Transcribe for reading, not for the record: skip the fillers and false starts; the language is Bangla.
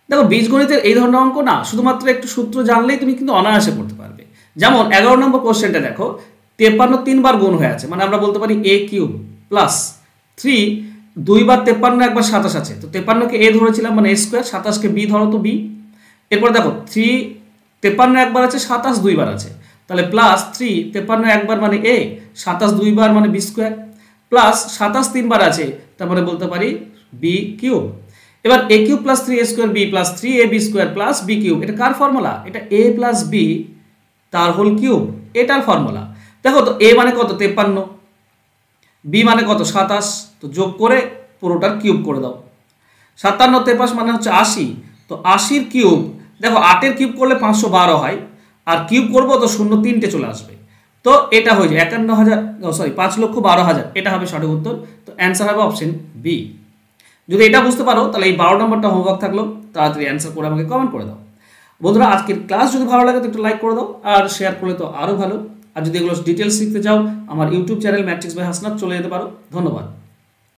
দেখো বীজগণিতের এই ধরনের অঙ্ক না শুধুমাত্র একটু সূত্র জানলেই তুমি কিন্তু অনায়াসে করতে পারবে। যেমন 11 নম্বর কোশ্চেনটা দেখো, 53 3বার গুণ হয়ে আছে, মানে আমরা বলতে পারি a কিউব প্লাস 3 2বার 53 একবার 27 আছে, তো 53কে a ধরেছিলাম মানে a স্কোয়ার, 27কে b ধরো তো b। এরপর দেখো 3 53 একবার আছে, 27 দুইবার আছে, তাহলে প্লাস 3 53 একবার মানে a, 27 দুইবার মানে b স্কোয়ার, প্লাস 27 3বার আছে, তারপরে বলতে পারি b কিউব। এবার a cube plus 3a square b plus 3ab square plus b cube, এটা কার ফর্মুলা? এটা a প্লাস b তার হোল কিউব, এটার ফর্মুলা। দেখো তো a মানে কত 53, b মানে কত 27, তো যোগ করে পুরোটার কিউব করে দাও। 57 53 মানে হচ্ছে 80, তো 80-র কিউব, দেখো 8-এর কিউব করলে 512 হয়, আর কিউব করবো তো 0 3টে চলে আসবে, তো এটা হয়ে যায় 51,000, সরি 5,12,000, এটা হবে সঠিক উত্তর। তো অ্যান্সার হবে অপশন বি। যদি এটা বুঝতে পারো তাহলে এই 12 নম্বরটা হোমওয়ার্ক থাকলো, তাড়াতাড়ি অ্যান্সার করে আমাকে কমেন্ট করে দাও। বন্ধুরা আজকের ক্লাস যদি ভালো লাগে তো একটু লাইক করে দাও, আর শেয়ার করলে তো আরও ভালো। আর যদি এগুলো ডিটেলস শিখতে চাও আমার YouTube channel matrix by Hasnat চলে যেতে পারো। ধন্যবাদ।